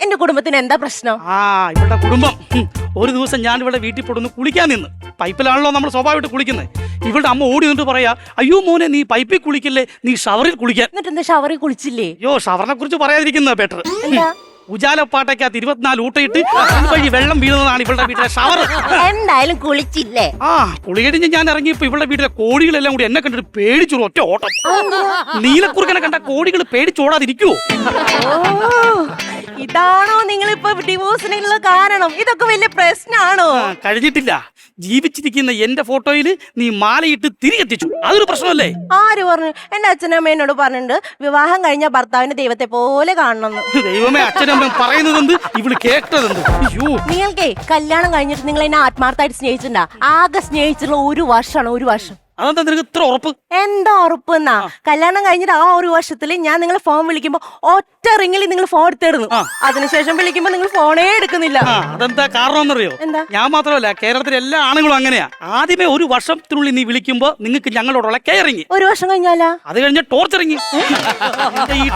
എന്റെ കുടുംബത്തിന് എന്താ പ്രശ്നം? ഇവളുടെ കുടുംബം ഒരു ദിവസം ഞാൻ ഇവിടെ വീട്ടിൽ പൊടുന്ന് കുളിക്കാൻ നിന്ന്. പൈപ്പിലാണല്ലോ നമ്മൾ സ്വാഭാവികമായിട്ട് കുളിക്കുന്നത്. ഇവളുടെ അമ്മ ഓടി നിന്നിട്ട് പറയാ, അയ്യോ മോനെ നീ പൈപ്പിൽ കുളിക്കില്ലേ, നീ ഷവറിൽ കുളിക്കാൻ. എന്നിട്ട് എന്താ ഷവറിൽ കുളിച്ചില്ലേ? അയ്യോ ഷവറിനെ കുറിച്ച് പറയാതിരിക്കുന്ന ബെറ്റർ. എന്താ? ഉജാലപ്പാട്ടയ്ക്കകത്ത് 24 ഊട്ടയിട്ട് വഴി വെള്ളം വീഴുന്നതാണ് ഇവളുടെ വീട്ടിലെ ഷവർ. എന്തായാലും കുളിച്ചില്ലേ? കുളി കഴിഞ്ഞ് ഞാൻ ഇറങ്ങിയപ്പോ ഇവളുടെ വീട്ടിലെ കോഴികളെല്ലാം കൂടി എന്നെ കണ്ടിട്ട് പേടിച്ചു ഒറ്റ ഓട്ടം. നീലക്കുറുക്കനെ കണ്ട കോഴികൾ പേടിച്ചോടാതിരിക്കുവോ? ഇതാണോ നിങ്ങളിപ്പോ ഡിവോഴ്സിനുള്ള കാരണം? ഇതൊക്കെ വലിയ പ്രശ്നമാണോ? കഴിഞ്ഞിട്ടില്ല. ജീവിച്ചിരിക്കുന്ന എന്റെ ഫോട്ടോയിൽ നീ മാലയിട്ട് തിരികെത്തിച്ചു. അതൊരു പ്രശ്നമല്ലേ? ആര് പറഞ്ഞു? എന്റെ അച്ഛനമ്മ എന്നോട് പറഞ്ഞിട്ടുണ്ട് വിവാഹം കഴിഞ്ഞ ഭർത്താവിന്റെ ദൈവത്തെ പോലെ കാണണം. ദൈവമേ, അച്ഛനമ്മ പറയുന്നതെന്ത്, ഇവള് കേട്ടതെന്ത്? അയ്യോ, നിങ്ങൾക്കേ കല്യാണം കഴിഞ്ഞിട്ട് നിങ്ങൾ എന്നെ ആത്മാർത്ഥമായിട്ട് സ്നേഹിച്ചിട്ടുണ്ടാ? ആകെ സ്നേഹിച്ചിട്ടുള്ള 1 വർഷമാണ്. 1 വർഷം. അതെന്താ നിനക്ക് ഇത്ര ഉറപ്പ്? എന്താ ഉറപ്പെന്നാ? കല്യാണം കഴിഞ്ഞിട്ട് ആ 1 വർഷത്തിൽ ഞാൻ നിങ്ങളെ ഫോൺ വിളിക്കുമ്പോ ഒറ്റ റിങ്ങിൽ നിങ്ങൾ ഫോൺ എടുത്തിരുന്നു. അതിനുശേഷം വിളിക്കുമ്പോ നിങ്ങൾ ഫോണേ എടുക്കുന്നില്ല. അതെന്താ കാരണം എന്നറിയോ? എന്താ? ഞാൻ മാത്രമല്ല, കേരളത്തിലെ എല്ലാ ആണുങ്ങളും അങ്ങനെയാ. ആദ്യമേ 1 വർഷത്തിനുള്ളിൽ നീ വിളിക്കുമ്പോ നിങ്ങൾക്ക് ഞങ്ങളോടുള്ള കെയറിങ്. 1 വർഷം കഴിഞ്ഞാലാ? അത് കഴിഞ്ഞ ടോർച്ചറിങ്. ഈ